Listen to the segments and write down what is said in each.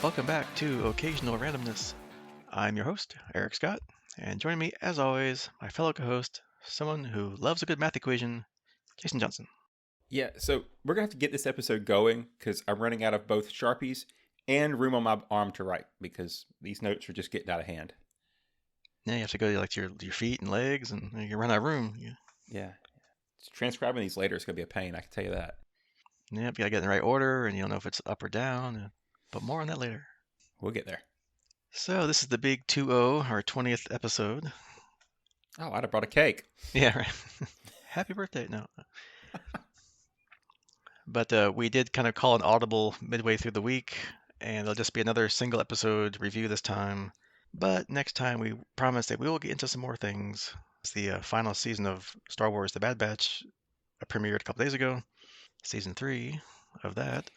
Welcome back to Occasional Randomness. I'm your host, Eric Scott, and joining me, as always, my fellow co-host, someone who loves a good math equation, Jason Johnson. Yeah, so we're gonna have to get this episode going because I'm running out of both Sharpies and room on my arm to write because these notes are just getting out of hand. Now you have to go to your feet and legs, and you run out of room. Yeah, transcribing these later is gonna be a pain. I can tell you that. Yep, you gotta get in the right order, and you don't know if it's up or down. But more on that later. We'll get there. So this is the big 2-0, our 20th episode. Oh, I'd have brought a cake. Yeah, right. Happy birthday! No, but we did kind of call an audible midway through the week, and it'll just be another single episode review this time. But next time, we promise that we will get into some more things. It's the final season of Star Wars: The Bad Batch premiered a couple days ago. Season 3 of that.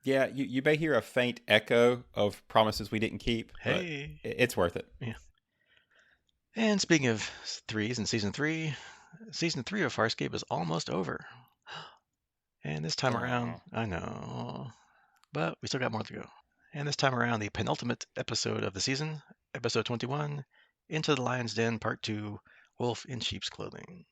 Yeah, you may hear a faint echo of promises we didn't keep, but Hey! it's worth it. Yeah. And speaking of threes in Season 3 of Farscape is almost over. And this time around, Oh, I know, but we still got more to go. And this time around, the penultimate episode of the season, episode 21, Into the Lion's Den, part 2, Wolf in Sheep's Clothing.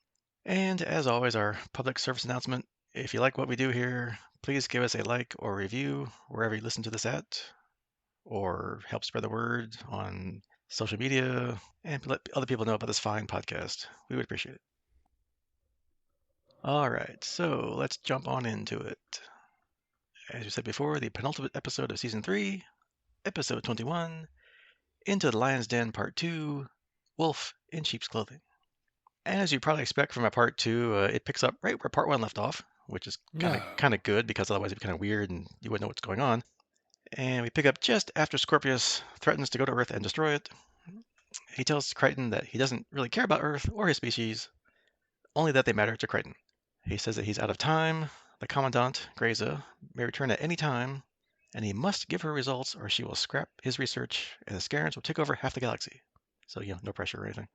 And as always, our public service announcement, if you like what we do here, please give us a like or review wherever you listen to this at, or help spread the word on social media, and let other people know about this fine podcast. We would appreciate it. All right, so let's jump on into it. As we said before, the penultimate episode of Season 3, Episode 21, Into the Lion's Den Part 2, Wolf in Sheep's Clothing. And as you probably expect from a Part 2, it picks up right where Part 1 left off, which is kind of no. kind of good because otherwise it'd be kind of weird and you wouldn't know what's going on. And we pick up just after Scorpius threatens to go to Earth and destroy it. He tells Crichton that he doesn't really care about Earth or his species, only that they matter to Crichton. He says that he's out of time. The Commandant, Crais, may return at any time, and he must give her results or she will scrap his research and the Scarans will take over half the galaxy. So, no pressure or anything.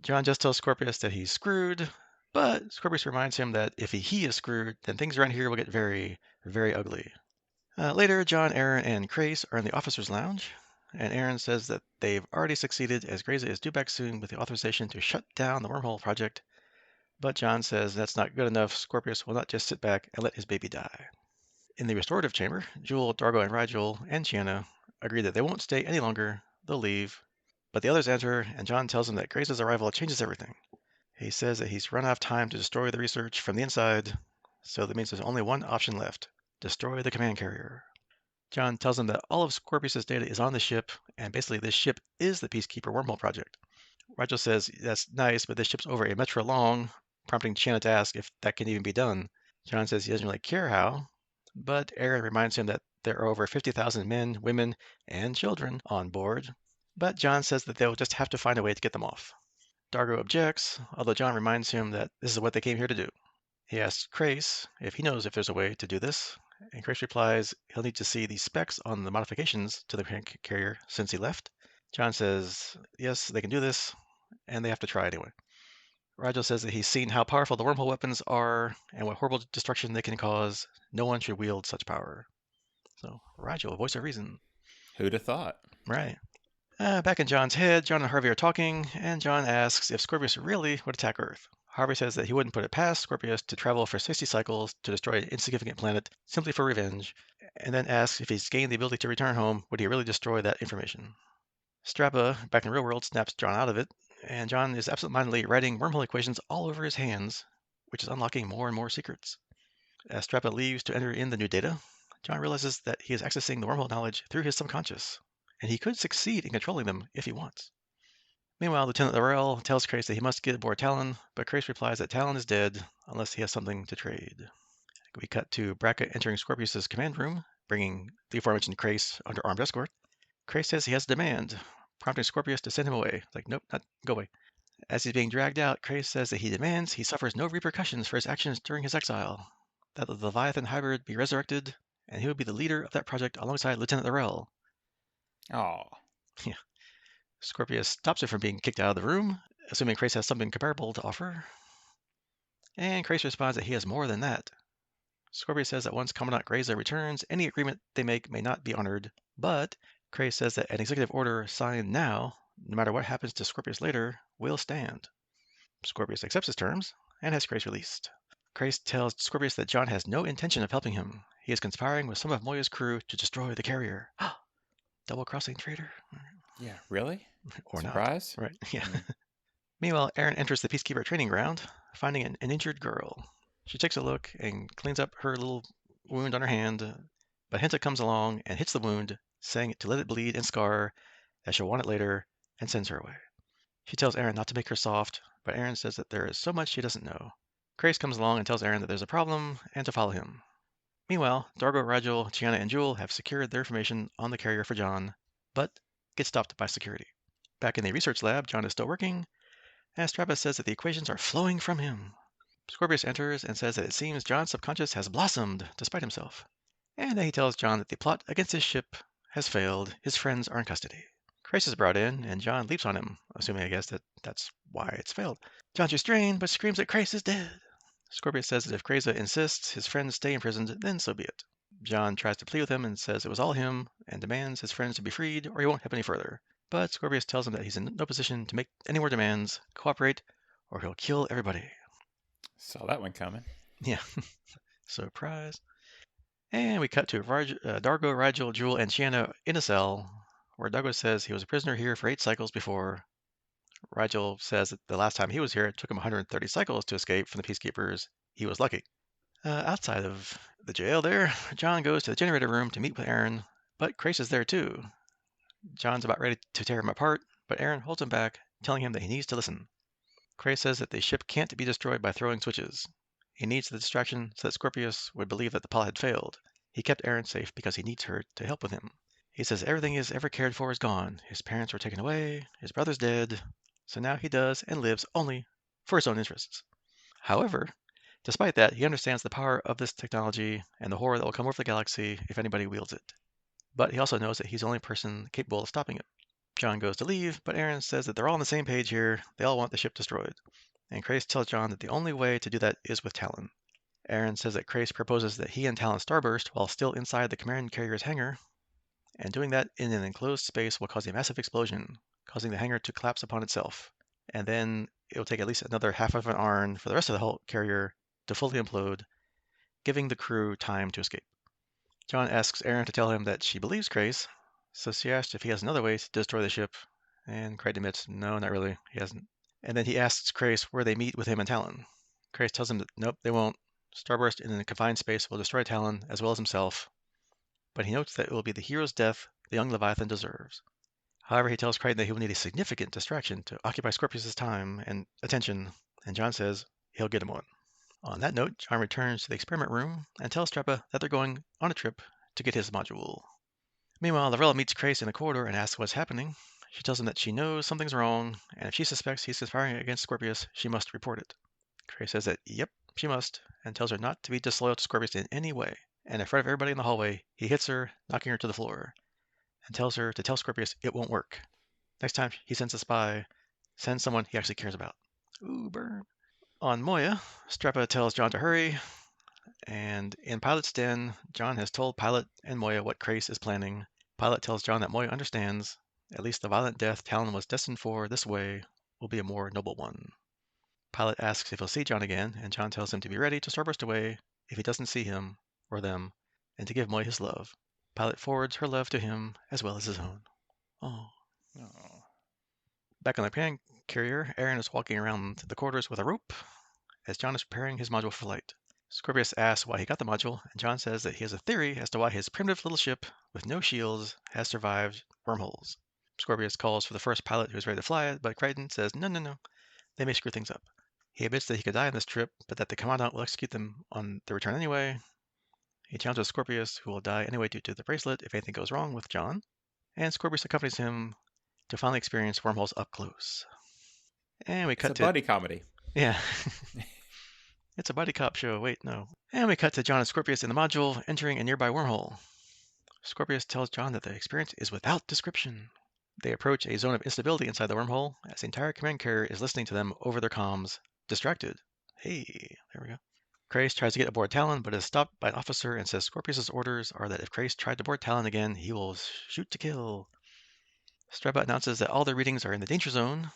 John just tells Scorpius that he's screwed, but Scorpius reminds him that if he is screwed, then things around here will get very, very ugly. Later, John, Aaron, and Crais are in the officers' lounge, and Aaron says that they've already succeeded as Crais is due back soon with the authorization to shut down the wormhole project. But John says that's not good enough. Scorpius will not just sit back and let his baby die. In the restorative chamber, Jewel, Dargo, and Rigel and Chiana agree that they won't stay any longer. They'll leave. But the others enter, and John tells them that Crais' arrival changes everything. He says that he's run out of time to destroy the research from the inside, so that means there's only one option left: destroy the command carrier. John tells them that all of Scorpius' data is on the ship, and basically this ship is the Peacekeeper wormhole project. Rigel says that's nice, but this ship's over a metro long, prompting Chiana to ask if that can even be done. John says he doesn't really care how, but Aaron reminds him that there are over 50,000 men, women, and children on board. But John says that they'll just have to find a way to get them off. Dargo objects, although John reminds him that this is what they came here to do. He asks Crais if he knows if there's a way to do this, and Crais replies he'll need to see the specs on the modifications to the carrier since he left. John says yes, they can do this, and they have to try anyway. Rigel says that he's seen how powerful the wormhole weapons are and what horrible destruction they can cause. No one should wield such power. So, Rigel, voice of reason. Who'd have thought? Right. Back in John's head, John and Harvey are talking, and John asks if Scorpius really would attack Earth. Harvey says that he wouldn't put it past Scorpius to travel for 60 cycles to destroy an insignificant planet simply for revenge, and then asks if he's gained the ability to return home, would he really destroy that information? Strappa, back in the real world, snaps John out of it, and John is absentmindedly writing wormhole equations all over his hands, which is unlocking more and more secrets. As Strappa leaves to enter in the new data, John realizes that he is accessing the wormhole knowledge through his subconscious, and he could succeed in controlling them if he wants. Meanwhile, Lieutenant Laurel tells Crais that he must get aboard Talyn, but Crais replies that Talyn is dead unless he has something to trade. We cut to Braca entering Scorpius' command room, bringing the aforementioned Crais under armed escort. Crais says he has a demand, prompting Scorpius to send him away. Like, nope, not go away. As he's being dragged out, Crais says that he demands he suffers no repercussions for his actions during his exile, that the Leviathan hybrid be resurrected, and he would be the leader of that project alongside Lieutenant Laurel. Oh. Yeah. Scorpius stops her from being kicked out of the room, assuming Crais has something comparable to offer. And Crais responds that he has more than that. Scorpius says that once Commandant Graza returns, any agreement they make may not be honored, But Crais says that an executive order signed now, no matter what happens to Scorpius later, will stand. Scorpius accepts his terms and has Crais released. Crais tells Scorpius that John has no intention of helping him. He is conspiring with some of Moya's crew to destroy the carrier. Double-crossing traitor? Yeah, really? Or not. Surprise? Right, yeah. Mm. Meanwhile, Erin enters the Peacekeeper training ground, finding an injured girl. She takes a look and cleans up her little wound on her hand, but Hinta comes along and hits the wound, saying to let it bleed and scar, as she'll want it later, and sends her away. She tells Erin not to make her soft, but Erin says that there is so much she doesn't know. Crais comes along and tells Erin that there's a problem and to follow him. Meanwhile, Dargo, Rigel, Chiana, and Jewel have secured their information on the carrier for John, but get stopped by security. Back in the research lab, John is still working, as Travis says that the equations are flowing from him. Scorpius enters and says that it seems John's subconscious has blossomed despite himself. And then he tells John that the plot against his ship has failed. His friends are in custody. Crais is brought in, and John leaps on him, assuming, I guess, that that's why it's failed. John's restrained, but screams that Crais is dead. Scorpius says that if Crais insists his friends stay imprisoned, then so be it. John tries to plead with him and says it was all him, and demands his friends to be freed, or he won't help any further. But Scorpius tells him that he's in no position to make any more demands, cooperate, or he'll kill everybody. Saw that one coming. Yeah, surprise. And we cut to Dargo, Rigel, Jewel, and Chiana in a cell, where Dargo says he was a prisoner here for 8 cycles before. Rigel says that the last time he was here, it took him 130 cycles to escape from the Peacekeepers. He was lucky. Outside of the jail there, John goes to the generator room to meet with Erin, but Crais is there too. John's about ready to tear him apart, but Erin holds him back, telling him that he needs to listen. Crais says that the ship can't be destroyed by throwing switches. He needs the distraction so that Scorpius would believe that the plot had failed. He kept Erin safe because he needs her to help with him. He says everything he's ever cared for is gone. His parents were taken away, his brother's dead, so now he does and lives only for his own interests. However, despite that, he understands the power of this technology and the horror that will come over the galaxy if anybody wields it. But he also knows that he's the only person capable of stopping it. John goes to leave, but Erin says that they're all on the same page here. They all want the ship destroyed. And Crais tells John that the only way to do that is with Talyn. Erin says that Crais proposes that he and Talyn starburst while still inside the command carrier's hangar, and doing that in an enclosed space will cause a massive explosion, causing the hangar to collapse upon itself. And then it will take at least another half of an Arn for the rest of the whole carrier to fully implode, giving the crew time to escape. John asks Erin to tell him that she believes Crais, so she asks if he has another way to destroy the ship, and Crichton admits, no, not really, he hasn't. And then he asks Crais where they meet with him and Talyn. Crais tells him that nope, they won't. Starburst in a confined space will destroy Talyn as well as himself, but he notes that it will be the hero's death the young Leviathan deserves. However, he tells Crichton that he will need a significant distraction to occupy Scorpius' time and attention, and John says he'll get him one. On that note, John returns to the experiment room and tells Strappa that they're going on a trip to get his module. Meanwhile, Lorella meets Crais in the corridor and asks what's happening. She tells him that she knows something's wrong, and if she suspects he's conspiring against Scorpius, she must report it. Crais says that, yep, she must, and tells her not to be disloyal to Scorpius in any way. And in front of everybody in the hallway, he hits her, knocking her to the floor, and tells her to tell Scorpius it won't work. Next time he sends a spy, send someone he actually cares about. Ooh, burn. On Moya, Strappa tells John to hurry, and in Pilot's den, John has told Pilot and Moya what Crais is planning. Pilot tells John that Moya understands. At least the violent death Talyn was destined for this way will be a more noble one. Pilot asks if he'll see John again, and John tells him to be ready to starburst away if he doesn't see him or them, and to give Moya his love. Pilot forwards her love to him as well as his own. Oh. Oh. Back on the command carrier, Erin is walking around the quarters with a rope as John is preparing his module for flight. Scorpius asks why he got the module, and John says that he has a theory as to why his primitive little ship with no shields has survived wormholes. Scorpius calls for the first pilot who is ready to fly it, but Crichton says no, they may screw things up. He admits that he could die on this trip, but that the Commandant will execute them on their return anyway. He challenges Scorpius, who will die anyway due to the bracelet if anything goes wrong with John, and Scorpius accompanies him to finally experience wormholes up close. And we It's cut a to... buddy comedy. Yeah. It's a buddy cop show. Wait, no. And we cut to John and Scorpius in the module, entering a nearby wormhole. Scorpius tells John that the experience is without description. They approach a zone of instability inside the wormhole, as the entire command carrier is listening to them over their comms, distracted. Hey, there we go. Crais tries to get aboard Talyn, but is stopped by an officer and says Scorpius' orders are that if Crais tried to board Talyn again, he will shoot to kill. Streba announces that all their readings are in the danger zone,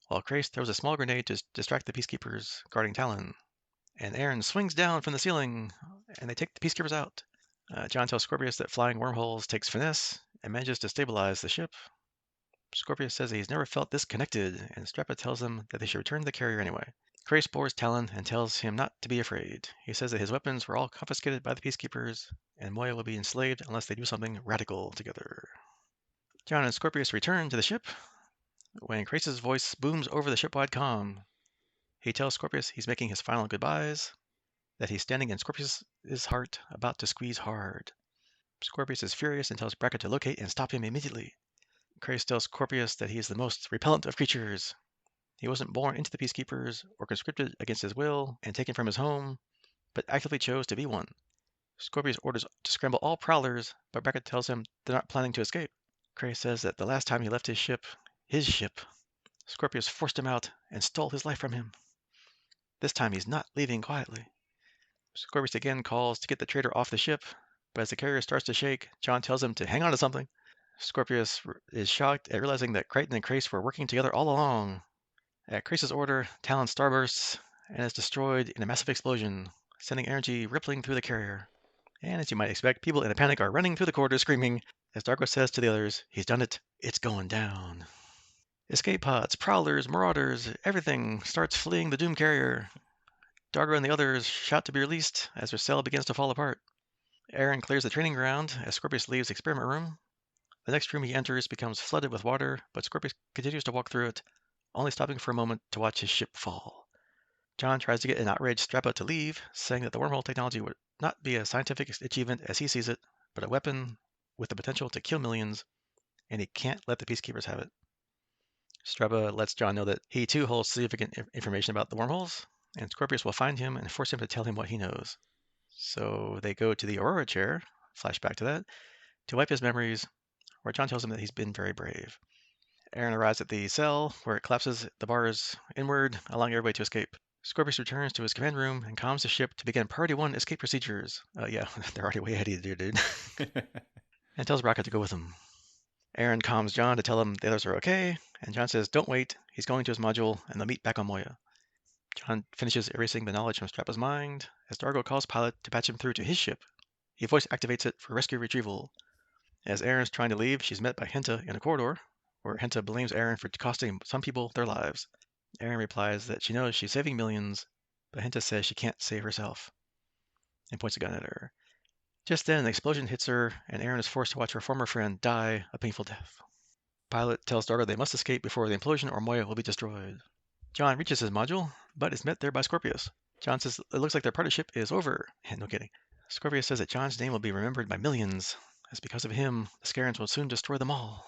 while Crais throws a small grenade to distract the peacekeepers guarding Talyn. And Aaron swings down from the ceiling, and they take the peacekeepers out. John tells Scorpius that flying wormholes takes finesse and manages to stabilize the ship. Scorpius says he's never felt this connected, and Strappa tells them that they should return to the carrier anyway. Crais bores Talyn and tells him not to be afraid. He says that his weapons were all confiscated by the peacekeepers, and Moya will be enslaved unless they do something radical together. John and Scorpius return to the ship when Crais' voice booms over the shipwide comm. He tells Scorpius he's making his final goodbyes, that he's standing in Scorpius' heart, about to squeeze hard. Scorpius is furious and tells Brackett to locate and stop him immediately. Crais tells Scorpius that he is the most repellent of creatures. He wasn't born into the Peacekeepers or conscripted against his will and taken from his home, but actively chose to be one. Scorpius orders to scramble all prowlers, but Brackett tells him they're not planning to escape. Crais says that the last time he left his ship, Scorpius forced him out and stole his life from him. This time he's not leaving quietly. Scorpius again calls to get the traitor off the ship, but as the carrier starts to shake, John tells him to hang on to something. Scorpius is shocked at realizing that Crichton and Crais were working together all along. At Crais' order, Talyn starbursts and is destroyed in a massive explosion, sending energy rippling through the carrier. And as you might expect, people in a panic are running through the corridor screaming, as Dargo says to the others, he's done it, it's going down. Escape pods, prowlers, marauders, everything starts fleeing the doomed carrier. Dargo and the others shout to be released as their cell begins to fall apart. Aaron clears the training ground as Scorpius leaves the experiment room. The next room he enters becomes flooded with water, but Scorpius continues to walk through it, only stopping for a moment to watch his ship fall. John tries to get an outraged Strappa to leave, saying that the wormhole technology would not be a scientific achievement as he sees it, but a weapon with the potential to kill millions, and he can't let the peacekeepers have it. Strappa lets John know that he too holds significant information about the wormholes, and Scorpius will find him and force him to tell him what he knows. So they go to the Aurora chair, flashback to that, to wipe his memories, where John tells him that he's been very brave. Aaron arrives at the cell, where it collapses the bars inward, allowing everybody to escape. Scorpius returns to his command room and calms the ship to begin Priority 1 escape procedures. Yeah, they're already way ahead of you, dude. And tells Rocket to go with him. Aaron calms John to tell him the others are okay, and John says don't wait, he's going to his module, and they'll meet back on Moya. John finishes erasing the knowledge from Strappa's mind, as Dargo calls Pilot to patch him through to his ship. He voice activates it for rescue retrieval. As Aaron's trying to leave, she's met by Henta in a corridor, where Henta blames Aaron for costing some people their lives. Aaron replies that she knows she's saving millions, but Henta says she can't save herself, and points a gun at her. Just then, an explosion hits her, and Aaron is forced to watch her former friend die a painful death. Pilot tells Dargo they must escape before the implosion or Moya will be destroyed. John reaches his module, but is met there by Scorpius. John says it looks like their partnership is over. No kidding. Scorpius says that John's name will be remembered by millions, as because of him, the Scarans will soon destroy them all.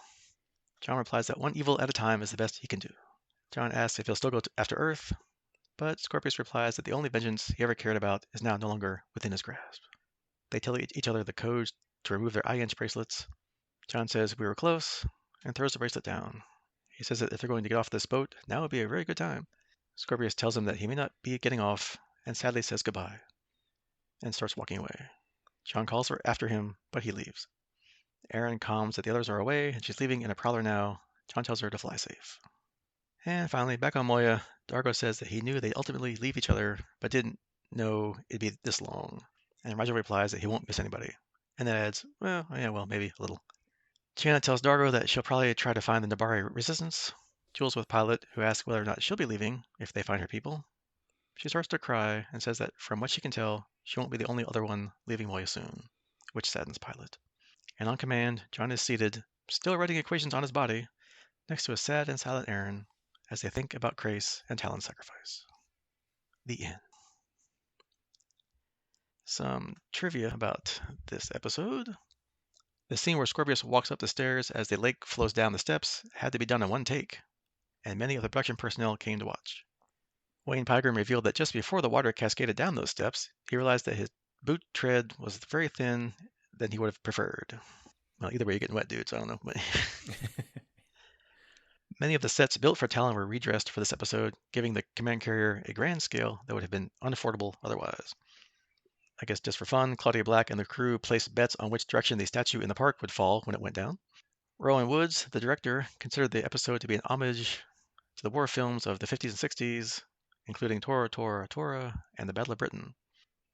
John replies that one evil at a time is the best he can do. John asks if he'll still go after Earth, but Scorpius replies that the only vengeance he ever cared about is now no longer within his grasp. They tell each other the codes to remove their eye-inch bracelets. John says we were close, and throws the bracelet down. He says that if they're going to get off this boat, now would be a very good time. Scorpius tells him that he may not be getting off, and sadly says goodbye, and starts walking away. John calls her after him, but he leaves. Aaron calms that the others are away, and she's leaving in a prowler now. John tells her to fly safe. And finally, back on Moya, Dargo says that he knew they'd ultimately leave each other, but didn't know it'd be this long. And Roger replies that he won't miss anybody. And then adds, well, maybe a little. Janet tells Dargo that she'll probably try to find the Nabari resistance. Jules with Pilot, who asks whether or not she'll be leaving if they find her people. She starts to cry and says that from what she can tell, she won't be the only other one leaving Moya soon, which saddens Pilot. And on command, John is seated, still writing equations on his body, next to a sad and silent Aaron, as they think about Crais and Talyn's sacrifice. The end. Some trivia about this episode. The scene where Scorpius walks up the stairs as the lake flows down the steps had to be done in one take, and many of the production personnel came to watch. Wayne Pygram revealed that just before the water cascaded down those steps, he realized that his boot tread was very thin than he would have preferred. Well, either way, you're getting wet, dude, so I don't know. But Many of the sets built for Talyn were redressed for this episode, giving the command carrier a grand scale that would have been unaffordable otherwise. I guess just for fun, Claudia Black and the crew placed bets on which direction the statue in the park would fall when it went down. Rowan Woods, the director, considered the episode to be an homage to the war films of the 50s and 60s, including Tora, Tora, Tora, and the Battle of Britain.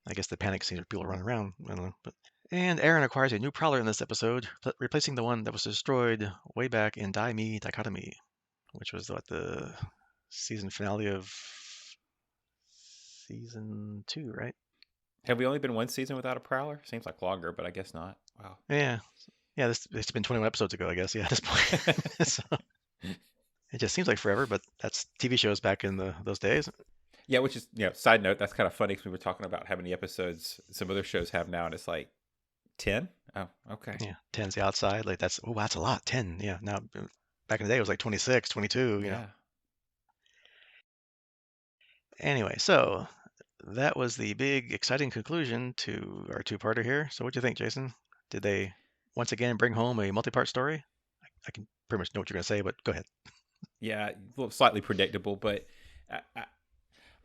I guess the panic scene of people running around. I don't know. And Aaron acquires a new prowler in this episode, replacing the one that was destroyed way back in Die Me Dichotomy, which was what the season finale of season 2, right? Have we only been one season without a Prowler? Seems like longer, but I guess not. Wow. Yeah, yeah. It's been 21 episodes ago, I guess. Yeah, at this point. So it just seems like forever, but that's TV shows back in those days. Yeah, which is, side note, that's kind of funny because we were talking about how many episodes some other shows have now, and it's like 10? Oh, okay. Yeah, 10's the outside. Like that's a lot. 10. Yeah. Now back in the day it was like 26, 22. Yeah. Anyway, so that was the big exciting conclusion to our two-parter here. So what do you think, Jason? Did they once again bring home a multi-part story? I can pretty much know what you're going to say, but go ahead. Yeah, well, slightly predictable, but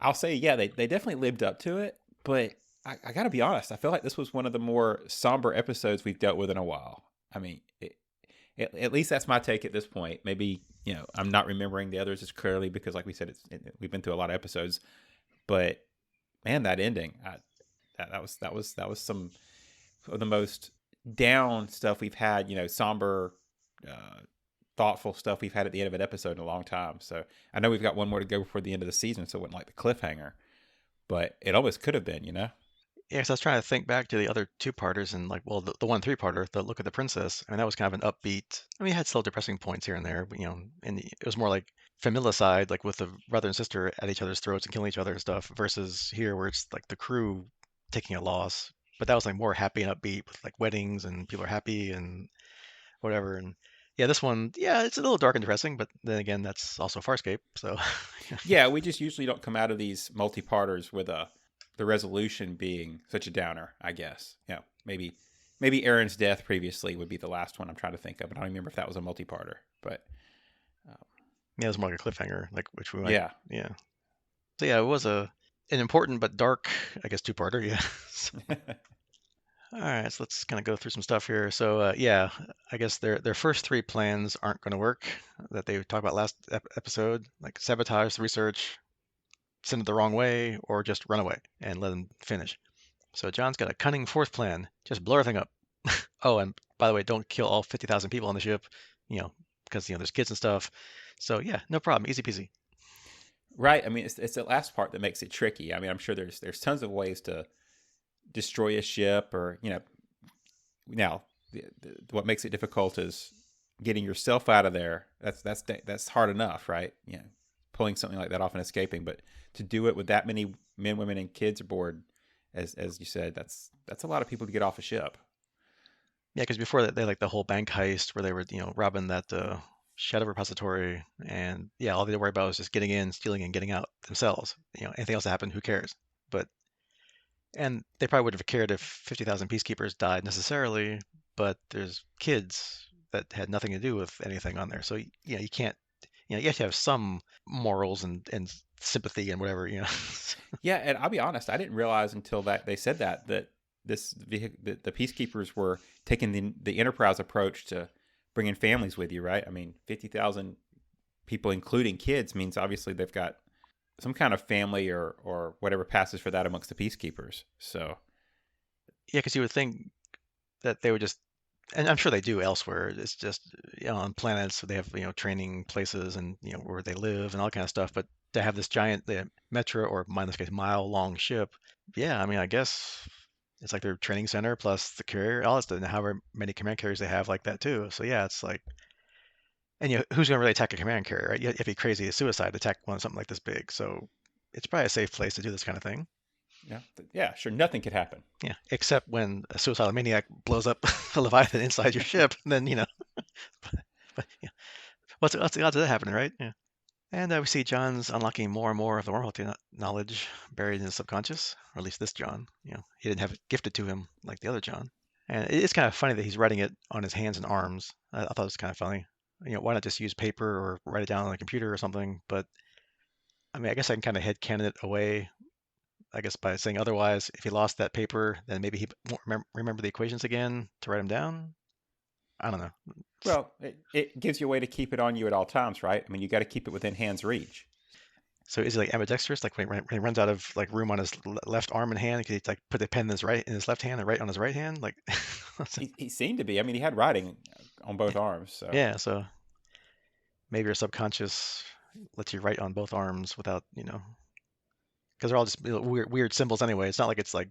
I'll say, yeah, they definitely lived up to it. But I got to be honest, I feel like this was one of the more somber episodes we've dealt with in a while. I mean, at least that's my take at this point. Maybe, I'm not remembering the others as clearly because, like we said, we've been through a lot of episodes. But man, that ending, that was some of the most down stuff we've had. Somber, thoughtful stuff we've had at the end of an episode in a long time. So I know we've got one more to go before the end of the season, so it wasn't like the cliffhanger, but it almost could have been. Yeah, because I was trying to think back to the other two-parters and like, well, the one three-parter, the Look at the Princess. I mean, that was kind of an upbeat. I mean, it had still depressing points here and there, but and it was more like familicide, like with the brother and sister at each other's throats and killing each other and stuff, versus here where it's like the crew taking a loss. But that was like more happy and upbeat with like weddings and people are happy and whatever. And yeah, this one, yeah, it's a little dark and depressing, but then again, that's also Farscape, so Yeah, we just usually don't come out of these multi-parters with the resolution being such a downer, I guess. Maybe Aaron's death previously would be the last one I'm trying to think of, but I don't remember if that was a multi-parter. But yeah, it was more like a cliffhanger, like which we might, yeah. yeah. So yeah, it was an important but dark, I guess, two-parter, yeah. So, all right, so let's kind of go through some stuff here. So yeah, I guess their first three plans aren't going to work that they talked about last episode, like sabotage the research, send it the wrong way, or just run away and let them finish. So John's got a cunning fourth plan, just blow everything up. Oh, and by the way, don't kill all 50,000 people on the ship, because there's kids and stuff. So yeah, no problem, easy peasy. Right. I mean, it's the last part that makes it tricky. I mean, I'm sure there's tons of ways to destroy a ship, or now what makes it difficult is getting yourself out of there. That's hard enough, right? Pulling something like that off and escaping, but to do it with that many men, women, and kids aboard, as you said, that's a lot of people to get off a ship. Yeah, because before that, they like the whole bank heist where they were, robbing that shadow repository, and yeah, all they worry about was just getting in, stealing, and getting out themselves. Anything else that happened, who cares? But and they probably would have cared if 50,000 peacekeepers died necessarily, but there's kids that had nothing to do with anything on there. So you can't, you have to have some morals and sympathy and whatever. Yeah, and I'll be honest, I didn't realize until that they said that the peacekeepers were taking the enterprise approach to bringing families with you, right? I mean, 50,000 people, including kids, means obviously they've got some kind of family or whatever passes for that amongst the peacekeepers. So Yeah, because you would think that they would just, and I'm sure they do elsewhere. It's just on planets they have training places and where they live and all kind of stuff. But to have this giant metro, or in this case mile long ship, yeah, I mean I guess it's like their training center plus the carrier, all that stuff, and however many command carriers they have like that too. So yeah, it's like, and who's going to really attack a command carrier, right? You have to be crazy to suicide to attack something like this big. So it's probably a safe place to do this kind of thing. yeah, sure, nothing could happen. Yeah, except when a suicidal maniac blows up a Leviathan inside your ship, then but yeah, what's the odds of that happening, right? Yeah. And we see John's unlocking more and more of the wormhole knowledge buried in his subconscious, or at least this John. He didn't have it gifted to him like the other John. And it's kind of funny that he's writing it on his hands and arms. I thought it was kind of funny. Why not just use paper or write it down on a computer or something? But I mean, I guess I can kind of headcanon it away, I guess, by saying otherwise. If he lost that paper, then maybe he won't remember the equations again to write them down. I don't know. Well, it gives you a way to keep it on you at all times, right? I mean, you got to keep it within hand's reach. So is he like ambidextrous? Like when he runs out of like room on his left arm and hand, could he like put the pen in his left hand and write on his right hand? Like, He seemed to be. I mean, he had writing on both arms, so yeah. So maybe your subconscious lets you write on both arms without, because they're all just weird symbols anyway. It's not like it's like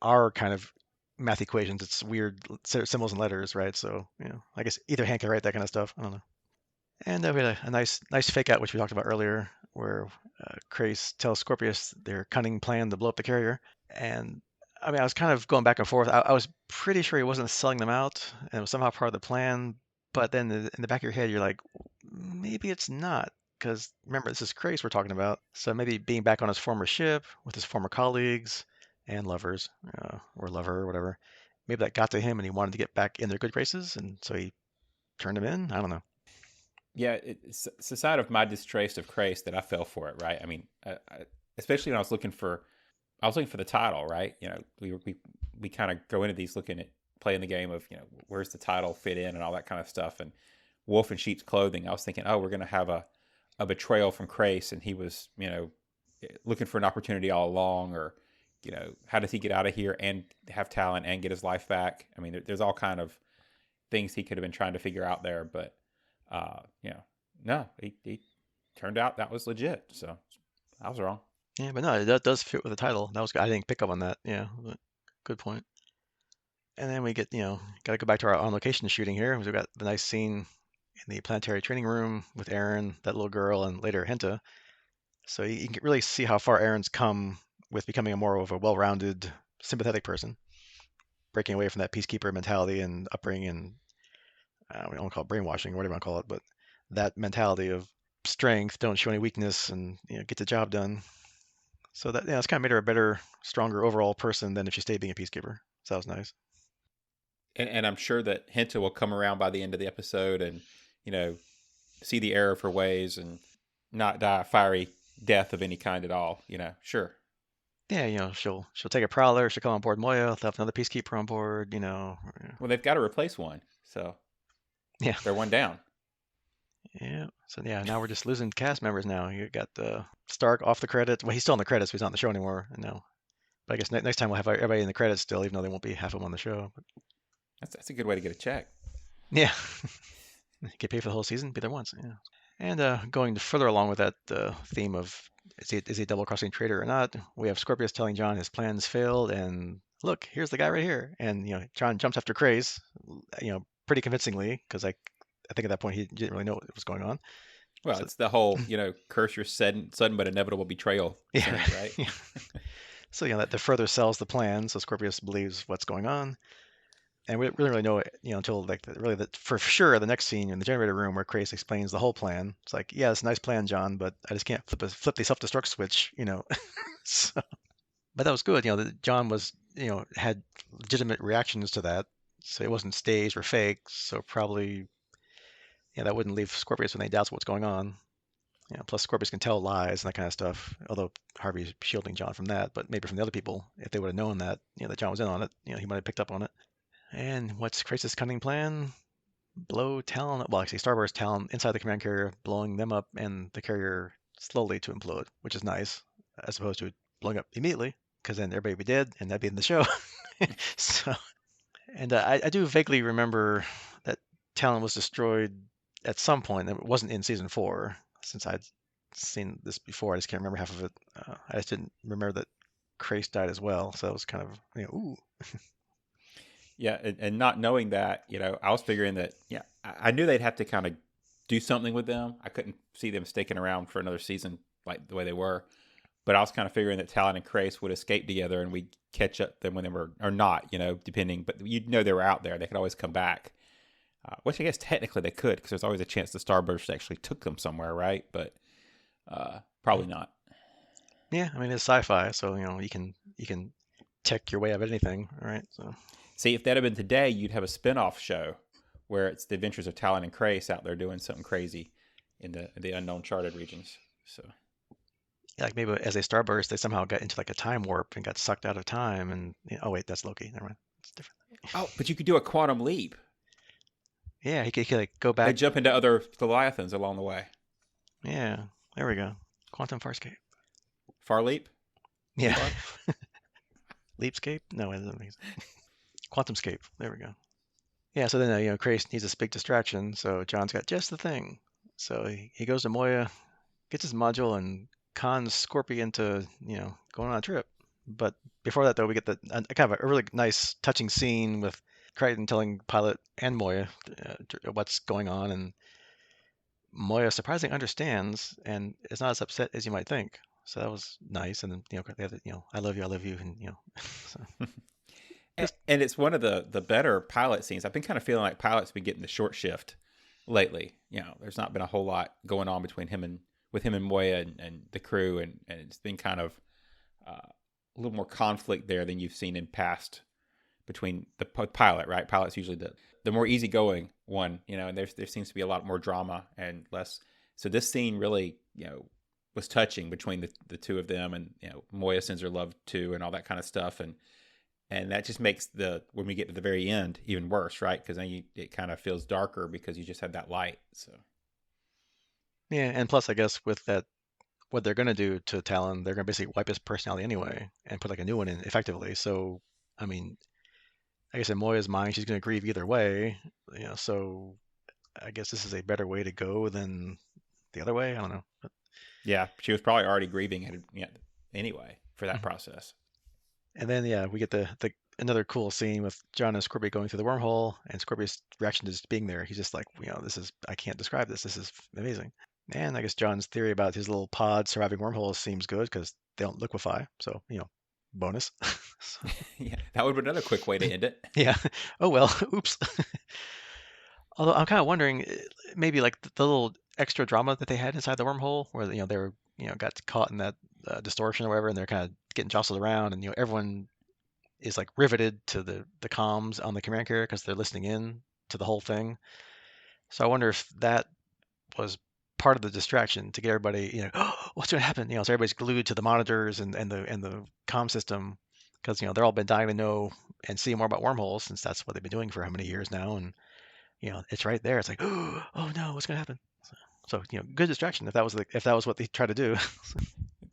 our kind of math equations. It's weird symbols and letters, right? So, I guess either hand can write that kind of stuff. I don't know. And we had a nice fake out, which we talked about earlier, where Crais tells Scorpius their cunning plan to blow up the carrier. And I mean, I was kind of going back and forth. I was pretty sure he wasn't selling them out, and it was somehow part of the plan. But then in the back of your head, you're like, maybe it's not, because remember, this is Crais we're talking about. So maybe being back on his former ship with his former colleagues and lovers, or lover, or whatever, maybe that got to him, and he wanted to get back in their good graces, and so he turned him in. I don't know. yeah, it's the side of my distrust of Crais that I fell for it, right? I mean, especially when I was looking for the title, right? We kind of go into these looking at playing the game of where's the title fit in and all that kind of stuff. And wolf in sheep's clothing, I was thinking, oh, we're going to have a betrayal from Crais, and he was looking for an opportunity all along, or how does he get out of here and have Talyn and get his life back? I mean, there's all kind of things he could have been trying to figure out there, but no, he turned out that was legit. So I was wrong. Yeah, but no, that does fit with the title. That was I didn't pick up on that. Yeah, but good point. And then we get, got to go back to our on location shooting here. We've got the nice scene in the planetary training room with Aaron, that little girl, and later Henta. So you can really see how far Aaron's come with becoming a more of a well-rounded, sympathetic person, breaking away from that peacekeeper mentality and upbringing, and we don't call it brainwashing or whatever you want to call it, but that mentality of strength, don't show any weakness, and get the job done. So that it's kind of made her a better, stronger overall person than if she stayed being a peacekeeper. So that was nice. And I'm sure that Henta will come around by the end of the episode and see the error of her ways and not die a fiery death of any kind at all. Sure. Yeah, she'll take a prowler, she'll come on board Moya, they'll have another peacekeeper on board. Well, they've got to replace one, so Yeah, they're one down. yeah. So yeah, now we're just losing cast members now. You got Stark off the credits. Well, he's still in the credits, but he's not in the show anymore. No, but I guess next time we'll have everybody in the credits still, even though they won't be half of them on the show. But, That's a good way to get a check. yeah, get paid for the whole season, be there once. Yeah. And going further along with that theme of is he a double-crossing traitor or not, we have Scorpius telling John his plans failed, and look, here's the guy right here. And John jumps after Crais, pretty convincingly, because I think at that point he didn't really know what was going on. Well, So it's the whole curse your sudden but inevitable betrayal yeah, thing, right? yeah. So that further sells the plan. So Scorpius believes what's going on, and we didn't really know it, until like for sure the next scene in the generator room where Crais explains the whole plan. It's like, yeah, it's a nice plan, John, but I just can't flip the self-destruct switch. So, but that was good. That John was had legitimate reactions to that, so it wasn't staged or fake. So probably that wouldn't leave Scorpius with any doubts what's going on. Plus Scorpius can tell lies and that kind of stuff. Although Harvey's shielding John from that, but maybe from the other people, if they would have known that that John was in on it, he might have picked up on it. And what's Crais' cunning plan? Blow Talyn, well, actually, Starburst Talyn inside the command carrier, blowing them up and the carrier slowly to implode, which is nice, as opposed to blowing up immediately, because then everybody would be dead and that'd be in the show. So, and I do vaguely remember that Talyn was destroyed at some point. It wasn't in season 4, since I'd seen this before. I just can't remember half of it. I just didn't remember that Crais died as well, so it was kind of ooh. Yeah, and not knowing that, I was figuring that, yeah, I knew they'd have to kind of do something with them. I couldn't see them sticking around for another season like the way they were. But I was kind of figuring that Talyn and Crais would escape together and we'd catch up them when they were, or not, depending. But they were out there. They could always come back, which I guess technically they could, because there's always a chance the Starburst actually took them somewhere, right? But probably not. Yeah, I mean it's sci-fi, so you can tech your way out of anything, all right? So See, if that had been today, you'd have a spin-off show where it's the adventures of Talyn and Crais out there doing something crazy in the unknown charted regions. So Like maybe as a starburst, they somehow got into like a time warp and got sucked out of time. And oh wait, that's Loki. Never mind. It's different. oh, but you could do a quantum leap. Yeah, he could like go They back. jump into other Leviathans along the way. Yeah, there we go. Quantum Farscape. Far leap. Yeah, Far. Leapscape. No, it doesn't make sense. Quantumscape. There we go. Yeah, so then Crais needs this big distraction. So John's got just the thing. So he goes to Moya, gets his module, and cons Scorpion into going on a trip. But before that, though, we get a kind of a really nice, touching scene with Crichton telling Pilot and Moya what's going on, and Moya surprisingly understands and is not as upset as you might think. So that was nice. And then they have I love you, and so just And it's one of the better pilot scenes. I've been kind of feeling like Pilot's been getting the short shift lately. There's not been a whole lot going on between him and Moya and the crew, and it's been kind of a little more conflict there than you've seen in past between the pilot. Right, Pilot's usually the more easygoing one, and there seems to be a lot more drama and less. So this scene really, was touching between the two of them, and Moya sends her love too, and all that kind of stuff, and that just makes when we get to the very end even worse, right? Because then it kind of feels darker because you just had that light. So yeah. And plus, I guess with that, what they're going to do to Talon, they're going to basically wipe his personality anyway and put like a new one in effectively. So, I mean, I guess in Moya's mind, she's going to grieve either way. So I guess this is a better way to go than the other way. I don't know. But, yeah, she was probably already grieving it, anyway for that mhm. process. And then yeah, we get the another cool scene with John and Scorpio going through the wormhole, and Scorpio's reaction to just being there. He's just like, this is I can't describe this. This is amazing. And I guess John's theory about his little pod surviving wormholes seems good because they don't liquefy. So bonus. So, Yeah, that would be another quick way to end it. yeah. Oh well. Oops. Although I'm kind of wondering, maybe like the little extra drama that they had inside the wormhole, where they were got caught in that distortion or whatever, and they're kind of getting jostled around, and everyone is like riveted to the comms on the command carrier because they're listening in to the whole thing. So I wonder if that was part of the distraction to get everybody, oh, what's going to happen? So everybody's glued to the monitors and the comm system because they're all been dying to know and see more about wormholes since that's what they've been doing for how many years now, and it's right there. It's like, oh no, what's going to happen? So good distraction if that was what they tried to do.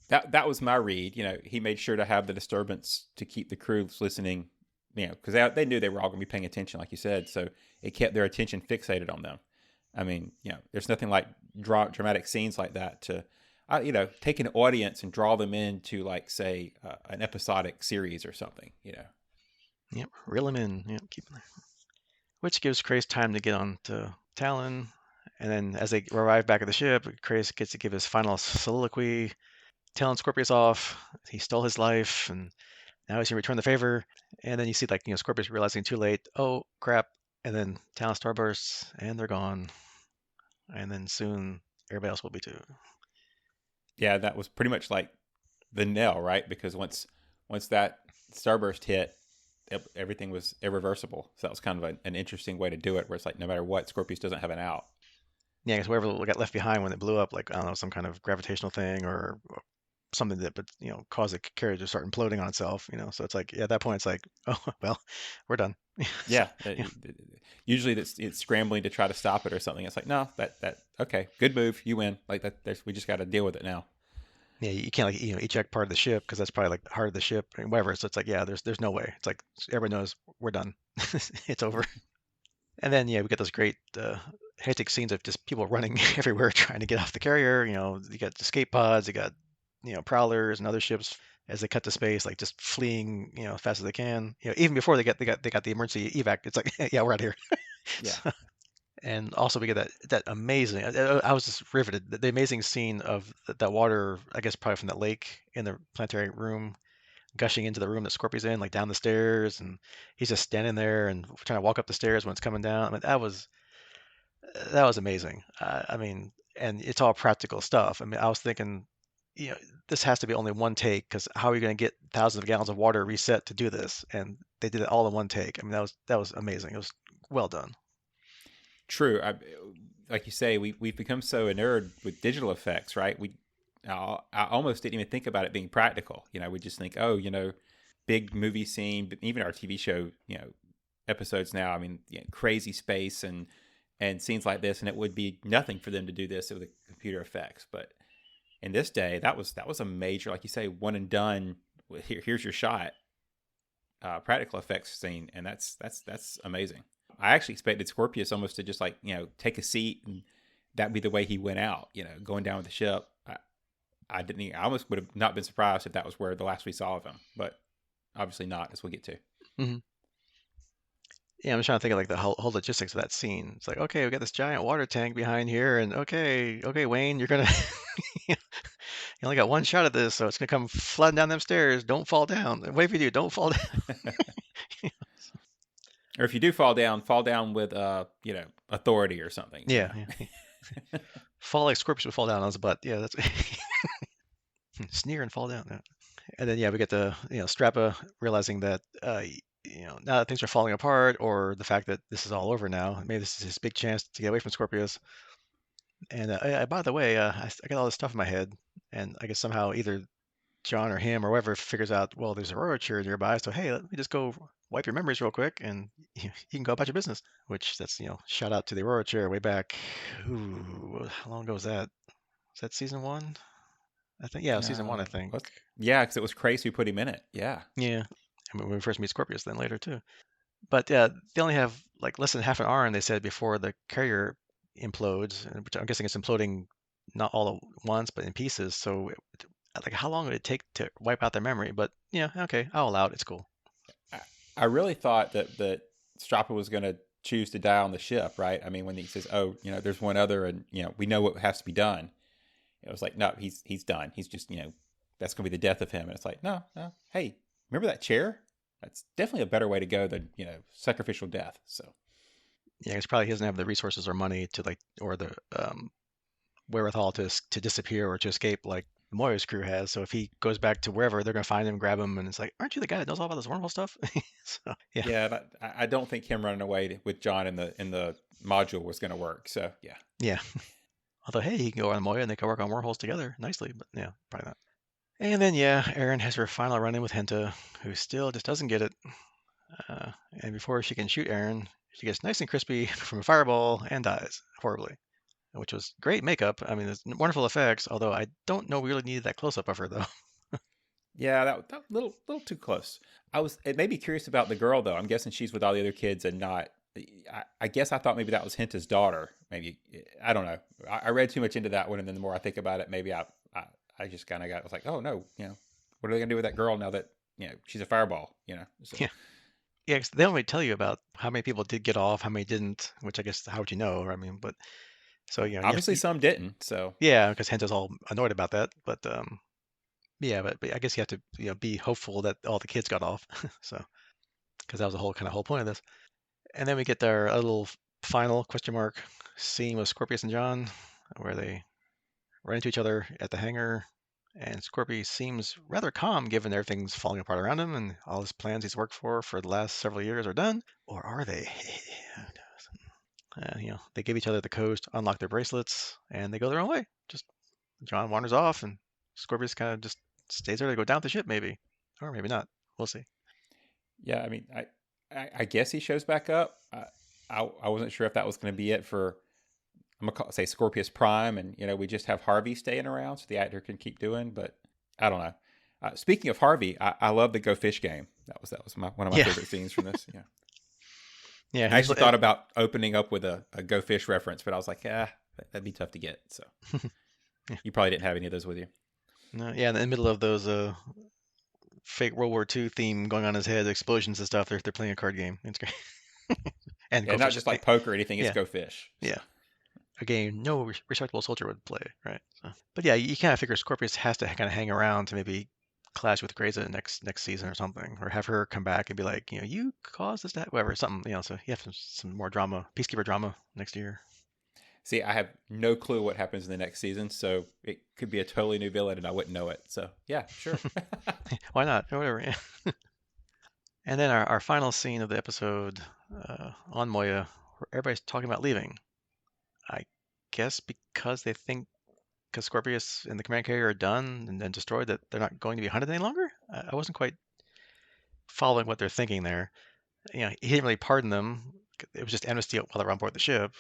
That was my read. He made sure to have the disturbance to keep the crew listening. Because they knew they were all going to be paying attention, like you said. So it kept their attention fixated on them. I mean, there's nothing like dramatic scenes like that to, take an audience and draw them into, like, say, an episodic series or something. Yep, reel him in. Yep, keep him there. Which gives Crais time to get on to Talyn. And then as they arrive back at the ship, Crais gets to give his final soliloquy, telling Scorpius off. He stole his life, and now he's going to return the favor. And then you see, like, Scorpius realizing too late, oh, crap. And then Talon starbursts, and they're gone. And then soon, everybody else will be too. Yeah, that was pretty much like the nail, right? Because once that starburst hit, everything was irreversible. So that was kind of an interesting way to do it, where it's like no matter what, Scorpius doesn't have an out. Yeah, because whoever got left behind when it blew up, like, I don't know, some kind of gravitational thing or something that, but caused the carrier to start imploding on itself. So it's like, yeah, at that point, it's like, oh well, we're done. So, Yeah, yeah, usually it's scrambling to try to stop it or something. It's like, no, that okay, good move, you win. Like that, we just got to deal with it now. yeah, you can't like eject part of the ship because that's probably like the heart of the ship and whatever. So it's like, yeah, there's no way. It's like everybody knows we're done. It's over. And then yeah, we get those great hectic scenes of just people running everywhere trying to get off the carrier. You got escape pods, you got prowlers and other ships as they cut to space, like just fleeing as fast as they can. Even before they got the emergency evac. It's like yeah, we're out of here. Yeah, And also we get that amazing. I was just riveted. The amazing scene of that water. I guess probably from that lake in the planetary room gushing into the room that Scorpio's in, like down the stairs, and he's just standing there and trying to walk up the stairs when it's coming down. I mean, that was amazing. I mean, and it's all practical stuff. I mean, I was thinking, you know, this has to be only one take because how are you going to get thousands of gallons of water reset to do this? And they did it all in one take. I mean, that was amazing. It was well done. True. Like you say, we've become so enamored with digital effects, right? I almost didn't even think about it being practical. We just think, oh, big movie scene, but even our TV show, episodes now. I mean, crazy space and scenes like this, and it would be nothing for them to do this with the computer effects. But in this day, that was a major, like you say, one and done. Here's your shot, practical effects scene, and that's amazing. I actually expected Scorpius almost to just take a seat and that'd be the way he went out, going down with the ship. I didn't. I almost would have not been surprised if that was where the last we saw of him, but obviously not, as we'll get to. Hmm. Yeah, I'm just trying to think of like the whole logistics of that scene. It's like, okay, we got this giant water tank behind here, and okay, Wayne, you're gonna you only got one shot at this, so it's gonna come flooding down them stairs. Don't fall down. Wait for you, don't fall down. Or if you do fall down with authority or something. Yeah, fall like Scorpius would fall down on his butt. Yeah, that's sneer and fall down. Yeah. And then we get the Strappa realizing that now that things are falling apart, or the fact that this is all over now, maybe this is his big chance to get away from Scorpius. And by the way, I got all this stuff in my head, and I guess somehow either John or him or whoever figures out, well, there's a railroad chair nearby, so hey, let me just go wipe your memories real quick, and you can go about your business. Which that's shout out to the railroad chair way back. Ooh, how long ago was that? Was that season one? I think it was season one. I think. Yeah, because it was Crais who put him in it. Yeah. Yeah. I mean, when we first meet Scorpius, then later too. But they only have like less than half an hour, and they said before the carrier implodes, which I'm guessing it's imploding not all at once, but in pieces. So, like, how long would it take to wipe out their memory? But yeah, okay, I'll allow it. It's cool. I really thought that Strappa was going to choose to die on the ship, right? I mean, when he says, "Oh, there's one other, and we know what has to be done," it was like, no, he's done. He's just that's going to be the death of him. And it's like, no. Hey, remember that chair? That's definitely a better way to go than sacrificial death. So yeah, because probably he doesn't have the resources or money to or the wherewithal to disappear or to escape like Moya's crew has. So if he goes back to wherever, they're gonna find him, grab him, and it's like, aren't you the guy that knows all about this wormhole stuff? So yeah. Yeah, I don't think him running away with John in the module was going to work. So yeah. Yeah. Although hey, he can go on Moya and they can work on wormholes together nicely, but yeah, probably not. And then Erin has her final run-in with Henta, who still just doesn't get it. And before she can shoot Aaron, she gets nice and crispy from a fireball and dies horribly, which was great makeup. I mean, it's wonderful effects, although I don't know we really needed that close-up of her, though. Yeah, that little too close. It made me curious about the girl, though. I'm guessing she's with all the other kids and not. I guess I thought maybe that was Henta's daughter. Maybe, I don't know. I read too much into that one, and then the more I think about it, maybe I just kind of I was like, oh no, what are they gonna do with that girl now that she's a fireball? So. Yeah. Yeah, 'cause they don't really tell you about how many people did get off, how many didn't, which I guess how would you know? I mean, but so obviously some didn't. So yeah, because Henta's all annoyed about that. But yeah, but I guess you have to be hopeful that all the kids got off. So because that was the whole point of this. And then we get a little final question mark scene with Scorpius and John, where they run into each other at the hangar, and Scorpius seems rather calm given everything's falling apart around him and all his plans he's worked for the last several years are done. Or are they? They give each other the codes to unlock their bracelets, and they go their own way. Just John wanders off, and Scorpius kind of just stays there to go down the ship, maybe, or maybe not. We'll see. Yeah, I mean, I guess he shows back up. I wasn't sure if that was going to be it for, I'm gonna say Scorpius Prime, and we just have Harvey staying around so the actor can keep doing. But I don't know. Speaking of Harvey, I love the Go Fish game. That was one of my favorite scenes from this. Yeah. Yeah, I actually thought about opening up with a Go Fish reference, but I was like, that'd be tough to get. So you probably didn't have any of those with you. No, yeah, in the middle of those fake World War II theme going on in his head, explosions and stuff, they're playing a card game. It's great. And yeah, not just like poker or anything. It's Go Fish. So. Yeah. A game no respectable soldier would play, right? So, but yeah, you kind of figure Scorpius has to kind of hang around to maybe clash with Crais next season or something, or have her come back and be like, you caused this, that, whatever, something, so you have some more drama, peacekeeper drama next year. See, I have no clue what happens in the next season, so it could be a totally new villain and I wouldn't know it. So yeah, sure. Why not? Or whatever. Yeah. And then our final scene of the episode on Moya, where everybody's talking about leaving. I guess because they think because Scorpius and the command carrier are done and then destroyed that they're not going to be hunted any longer. I wasn't quite following what they're thinking there. He didn't really pardon them. It was just amnesty while they were on board the ship.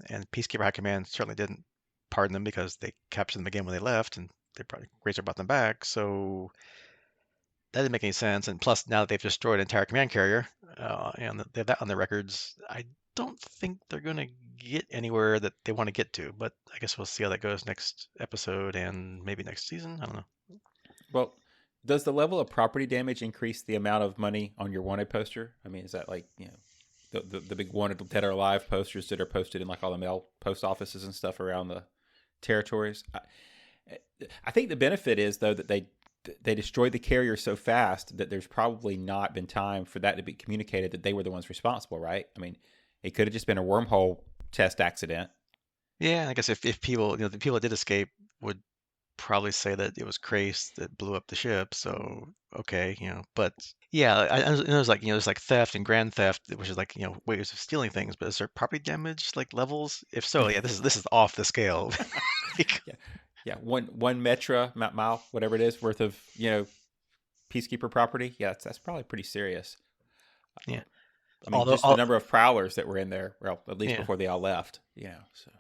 And Peacekeeper High Command certainly didn't pardon them because they captured them again when they left, and they probably Razor brought them back. So that didn't make any sense. And plus, now that they've destroyed an entire command carrier, and they have that on their records, I don't think they're going to get anywhere that they want to get to. But I guess we'll see how that goes next episode and maybe next season. I don't know. Well, does the level of property damage increase the amount of money on your wanted poster? I mean, is that like, the big wanted dead or alive posters that are posted in like all the mail post offices and stuff around the territories? I think the benefit is though that they destroyed the carrier so fast that there's probably not been time for that to be communicated that they were the ones responsible, right? I mean, it could have just been a wormhole test accident. Yeah, I guess if people, the people that did escape would probably say that it was Crais that blew up the ship. So okay, but yeah, I know there's like there's like theft and grand theft, which is like ways of stealing things. But is there property damage like levels? If so, yeah, this is off the scale. Yeah, yeah. One metra mile, whatever it is, worth of peacekeeper property. Yeah, that's probably pretty serious. Yeah. I mean, Although, just the number of prowlers that were in there, well, at least yeah. before they all left. So.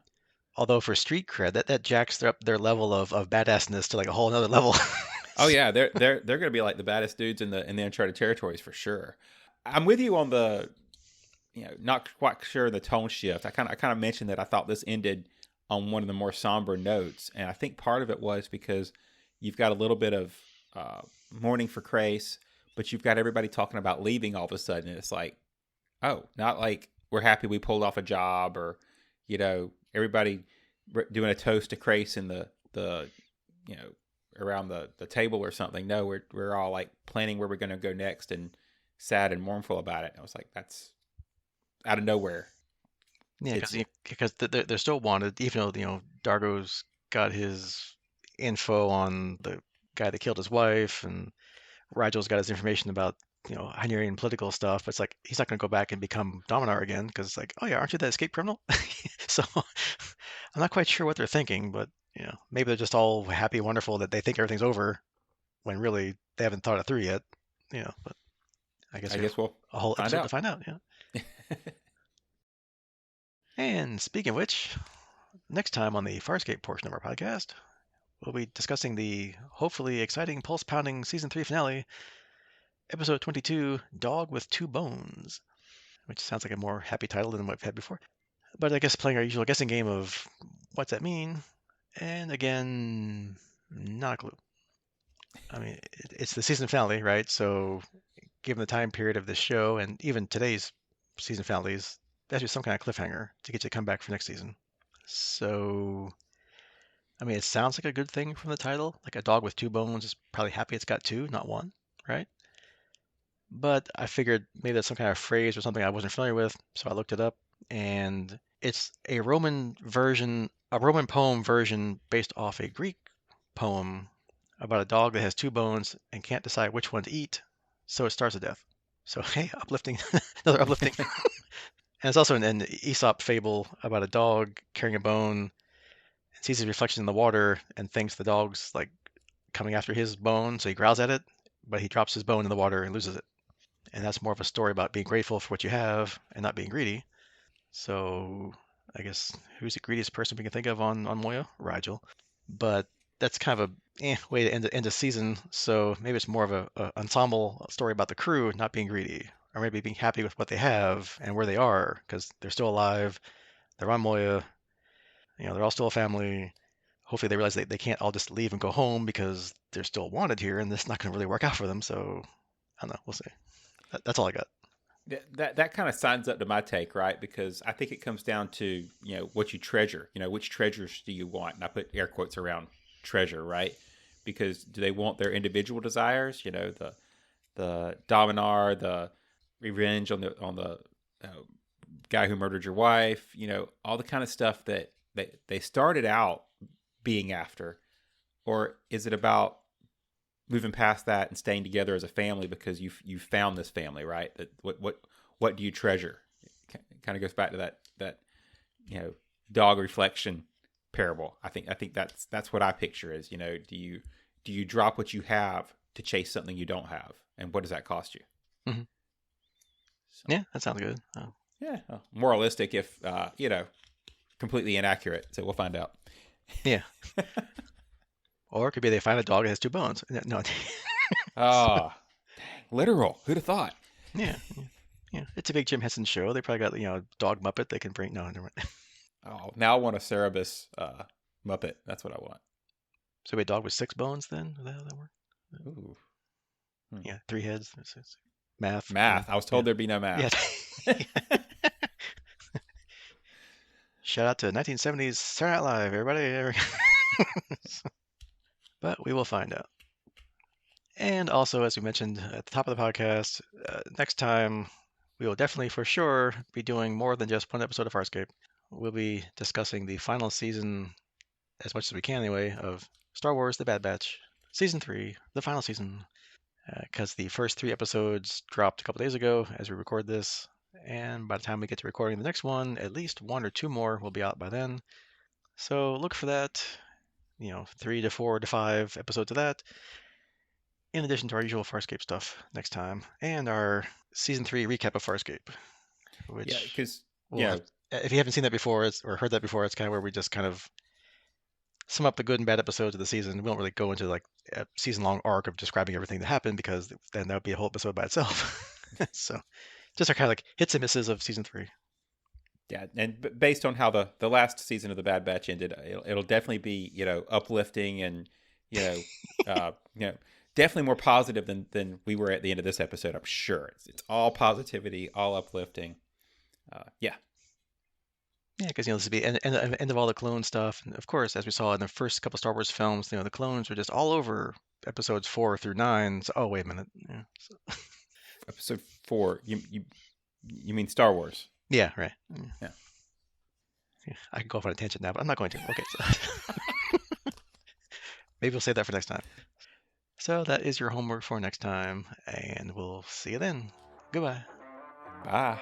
Although for street cred, that jacks up their level of badassness to like a whole another level. Oh yeah, they're gonna be like the baddest dudes in the Uncharted territories for sure. I'm with you on the, not quite sure the tone shift. I kind of mentioned that I thought this ended on one of the more somber notes, and I think part of it was because you've got a little bit of mourning for Crais, but you've got everybody talking about leaving all of a sudden. And it's like, oh, not like we're happy we pulled off a job, or everybody doing a toast to Crais in the around the table or something. No, we're all like planning where we're going to go next and sad and mournful about it. And I was like, that's out of nowhere. Yeah, because they're still wanted, even though Dargo's got his info on the guy that killed his wife, and Rigel's got his information about Hungarian political stuff. But it's like he's not going to go back and become Dominar again because it's like, oh yeah, aren't you that escape criminal? So I'm not quite sure what they're thinking, but maybe they're just all happy, wonderful that they think everything's over when really they haven't thought it through yet. But I guess I we have guess we'll a whole find episode to out. find out. Yeah. And speaking of which, next time on the Farscape portion of our podcast, we'll be discussing the hopefully exciting, pulse pounding season 3 finale, episode 22, Dog with Two Bones, which sounds like a more happy title than what we've had before. But I guess playing our usual guessing game of what's that mean? And again, not a clue. I mean, it's the season finale, right? So, given the time period of this show and even today's season finales, that's just some kind of cliffhanger to get you to come back for next season. So, I mean, it sounds like a good thing from the title. Like a dog with two bones is probably happy it's got two, not one, right? But I figured maybe that's some kind of phrase or something I wasn't familiar with, so I looked it up, and it's a Roman poem version based off a Greek poem about a dog that has two bones and can't decide which one to eat, so it starves to death. So hey, uplifting, another uplifting. And it's also an Aesop fable about a dog carrying a bone and sees his reflection in the water and thinks the dog's like coming after his bone, so he growls at it, but he drops his bone in the water and loses it. And that's more of a story about being grateful for what you have and not being greedy. So I guess who's the greediest person we can think of on Moya? Rigel. But that's kind of a way to end a season. So maybe it's more of a ensemble story about the crew not being greedy, or maybe being happy with what they have and where they are because they're still alive. They're on Moya. They're all still a family. Hopefully they realize they can't all just leave and go home because they're still wanted here, and this is not going to really work out for them. So I don't know. We'll see. That's all I got. That kind of signs up to my take, right? Because I think it comes down to what you treasure. Which treasures do you want? And I put air quotes around treasure, right? Because do they want their individual desires? The Dominar, the revenge on the guy who murdered your wife. All the kind of stuff that they started out being after, or is it about moving past that and staying together as a family because you found this family, right? What do you treasure? kind of goes back to that dog reflection parable. I think that's what I picture is, do you drop what you have to chase something you don't have, and what does that cost you? Hmm. So, Yeah, that sounds good. Oh. yeah, moralistic if completely inaccurate. So we'll find out. Yeah. Or it could be they find a dog that has two bones. No. Ah, dang, literal. Who'd have thought? Yeah. Yeah. Yeah. It's a big Jim Henson show. They probably got, dog Muppet they can bring. No, never mind. Oh, now I want a Cerebus Muppet. That's what I want. So a dog with six bones then? Is that how that works? Ooh. Hmm. Yeah, three heads. Math. Yeah. Math. I was told there'd be no Yeah. math. Shout out to 1970s Saturday Night Live, everybody. But we will find out. And also, as we mentioned at the top of the podcast, next time we will definitely for sure be doing more than just one episode of Farscape. We'll be discussing the final season, as much as we can anyway, of Star Wars The Bad Batch, Season 3, the final season, because the first 3 episodes dropped a couple days ago as we record this. And by the time we get to recording the next one, at least 1 or 2 more will be out by then. So look for that, 3 to 4 to 5 episodes of that, in addition to our usual Farscape stuff next time, and our Season 3 recap of Farscape, Yeah, which because if you haven't seen that before or heard that before, it's kind of where we just kind of sum up the good and bad episodes of the season. We don't really go into like a season-long arc of describing everything that happened because then that would be a whole episode by itself. So just our kind of like hits and misses of Season 3. yeah, and based on how the last season of the Bad Batch ended, it'll definitely be uplifting and uh, definitely more positive than we were at the end of this episode. I'm sure it's all positivity, all uplifting. Yeah. Yeah, because this would be end of all the clone stuff, and of course, as we saw in the first couple Star Wars films, the clones were just all over episodes 4 through 9. So, oh wait a minute, Episode 4. You mean Star Wars? yeah, right. Yeah. Yeah, I can go off on a tangent now, but I'm not going to. Okay, so maybe we'll save that for next time. So that is your homework for next time, and we'll see you then. Goodbye. Bye.